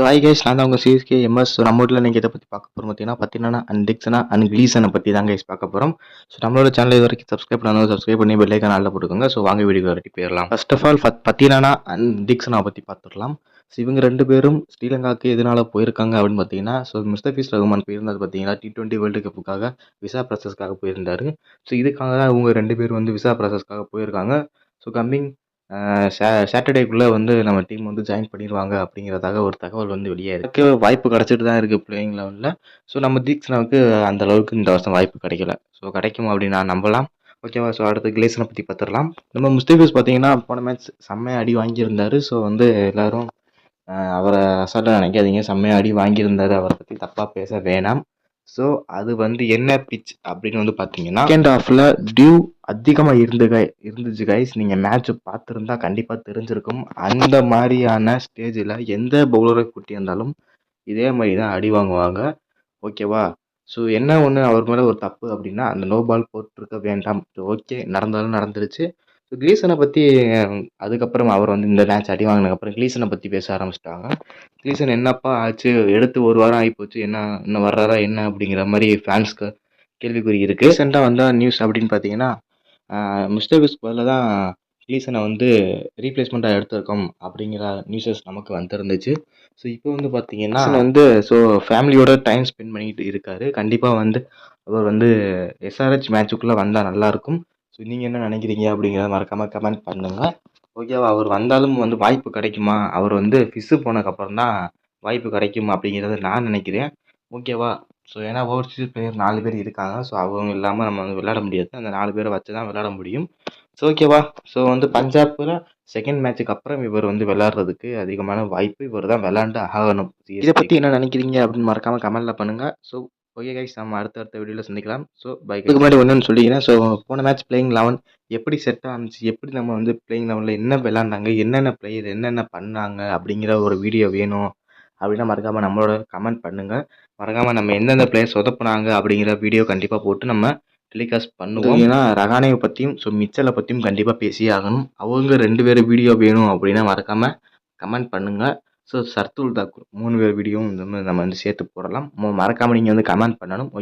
Hi guys, நான் தான் உங்கள் சிஎஸ்கே எம்எஸ். ஸோ நம்ம வீட்டில் நீங்கள் இதை பற்றி பார்க்க போகிறோம் பார்த்தீங்கன்னா அண்ட் டிக்ஸனா அண்ட் கிளீசனை பற்றி தான் கைஸ் பார்க்க போகிறோம். ஸோ நம்மளோட சேனல் இது வரைக்கும் சப்ஸ்கிரைப் பண்ணாலும் சப்ஸ்கிரைப் பண்ணி பெல்லைக்கான ஆளில் போட்டுக்கோங்க. ஸோ வாங்க வீடியோ வரட்டி போயிடலாம். ஃபர்ஸ்ட் ஆஃப் ஆல் பத்தினானா அண்ட் டிக்ஸனா பற்றி பார்த்துடலாம். ஸோ இவங்க ரெண்டு பேரும் ஸ்ரீலங்காவுக்கு எதனால் போயிருக்காங்க அப்படின்னு பார்த்தீங்கன்னா, ஸோ முஸ்தபிஸ் ரஹ்மான் போயிருந்தது பார்த்தீங்கன்னா T20 வேர்ல்டு கப்புக்காக விசா ப்ராசஸ்க்காக போயிருந்தார். ஸோ இதுக்காக தான் இவங்க ரெண்டு பேரும் வந்து விசா ப்ராசஸ்க்காக போயிருக்காங்க. ஸோ கம்மிங் சாட்டர்டேக்குள்ளே வந்து நம்ம டீம் வந்து ஜாயின் பண்ணிடுவாங்க அப்படிங்கிறதாக ஒரு தகவல் வந்து வெளியாயிருக்கு. வாய்ப்பு கிடச்சிட்டு தான் இருக்குது பிளேயிங் லெவலில். ஸோ நம்ம தீக்ஷனாவுக்கு அந்த அளவுக்கு இந்த வருஷம் வாய்ப்பு கிடைக்கல. ஸோ கிடைக்கும் அப்படின்னு நான் நம்பலாம். ஓகேவா? ஸோ அடுத்து கிளேசனை பற்றி பார்த்துடலாம். நம்ம முஸ்தபிஸ் பார்த்தீங்கன்னா போன மேட்ச் செம்மையாக அடி வாங்கியிருந்தார். ஸோ வந்து எல்லோரும் அவரை அசால்ட்டாக நினைக்காதீங்க. செம்மையாக அடி வாங்கியிருந்தார். அவரை பற்றி தப்பாக பேச வேணாம். ஸோ அது வந்து என்ன பிச் அப்படின்னு வந்து பார்த்தீங்கன்னா, செகண்ட் ஹாஃபில் டியூ அதிகமாக இருந்துச்சு கைஸ். நீங்கள் மேட்ச் பார்த்துருந்தா கண்டிப்பாக தெரிஞ்சிருக்கும். அந்த மாதிரியான ஸ்டேஜில் எந்த பவுலரை கூட்டியிருந்தாலும் இதே மாதிரி தான் அடி வாங்குவாங்க. ஓகேவா? ஸோ என்ன ஒன்று அவர் மேலே ஒரு தப்பு அப்படின்னா, அந்த நோ பால் போட்டிருக்க வேண்டாம். ஓகே, நடந்தாலும் நடந்துருச்சு. ஸோ கிளீசனை பற்றி அதுக்கப்புறம் அவர் வந்து இந்த மேட்ச் அடி வாங்கினதுக்கப்புறம் கிளீசனை பற்றி பேச ஆரம்பிச்சிட்டாங்க. கிளீசன் என்னப்பா ஆச்சு, எடுத்து ஒரு வாரம் ஆகிப்போச்சு, என்ன இன்னும் வர்றாரா என்ன அப்படிங்கிற மாதிரி ஃபேன்ஸ்க்கு கேள்விக்குறி இருக்குது. ரீசெண்டாக வந்த நியூஸ் அப்படின்னு பார்த்தீங்கன்னா, முஸ்தபிஸ்க்கு பதிலாக தான் கிளீசனை வந்து ரீப்ளேஸ்மெண்ட்டாக எடுத்திருக்கோம் அப்படிங்கிற நியூஸஸ் நமக்கு வந்துருந்துச்சு. ஸோ இப்போ வந்து பார்த்தீங்கன்னா வந்து ஃபேமிலியோட டைம் ஸ்பெண்ட் பண்ணிட்டு இருக்காரு. கண்டிப்பாக வந்து அவர் வந்து SRH மேட்சுக்குள்ளே வந்தால் நல்லாயிருக்கும். ஸோ நீங்கள் என்ன நினைக்கிறீங்க அப்படிங்கிறத மறக்காமல் கமெண்ட் பண்ணுங்கள். ஓகேவா? அவர் வந்தாலும் வந்து வாய்ப்பு கிடைக்குமா? அவர் வந்து ஃபிஸ்ஸு போனதுக்கப்புறம் தான் வாய்ப்பு கிடைக்கும் அப்படிங்கிறத நான் நினைக்கிறேன். ஓகேவா? ஸோ ஏன்னா ஓவர்சீஸ் பிளேயர் 4 பேர் இருக்காங்க. ஸோ அவங்க இல்லாமல் நம்ம வந்து விளையாட முடியாது. அந்த 4 பேரை வச்சு தான் விளையாட முடியும். ஸோ ஓகேவா? ஸோ வந்து பஞ்சாபில் செகண்ட் மேட்சுக்கு அப்புறம் இவர் வந்து விளையாடுறதுக்கு அதிகமான வாய்ப்பு இவர் தான் விளையாண்டு ஆகணும். இதை பற்றி என்ன நினைக்கிறீங்க அப்படின்னு மறக்காமல் கமெண்ட்டில் பண்ணுங்கள். ஸோ ஓகே கைஸ், நம்ம அடுத்த வீடியோவில் சந்திக்கலாம். So bye. இதுக்கு முன்னாடி ஒன்றுன்னு சொல்லிக்கிறேன். ஸோ போன மேட்ச் பிளேயிங் 11 எப்படி செட் ஆனிச்சு, எப்படி நம்ம வந்து பிளேயிங் 11 என்ன விளாண்டாங்க, என்னென்ன பிளேயர் என்னென்ன பண்ணாங்க அப்படிங்கிற ஒரு வீடியோ வேணும் அப்படின்னா மறக்காமல் நம்மளோட கமெண்ட் பண்ணுங்கள். மறக்காமல் நம்ம எந்தெந்த பிளேயர் சொதப்புனாங்க அப்படிங்கிற வீடியோ கண்டிப்பாக போட்டு நம்ம டெலிகாஸ்ட் பண்ணுவோம். ஏன்னா ரஹானேவை பற்றியும் மிச்சலை பற்றியும் கண்டிப்பாக பேசியே ஆகணும். அவங்க 2 பேர் வீடியோ வேணும் அப்படின்னா மறக்காமல் கமெண்ட் பண்ணுங்கள். ஸோ சர்துல் தாக்கூர் 3 பேர் வீடியோவும் நம்ம வந்து சேர்த்து போடலாம். மறக்காமல் நீங்கள் வந்து கமெண்ட் பண்ணணும். ஓகே.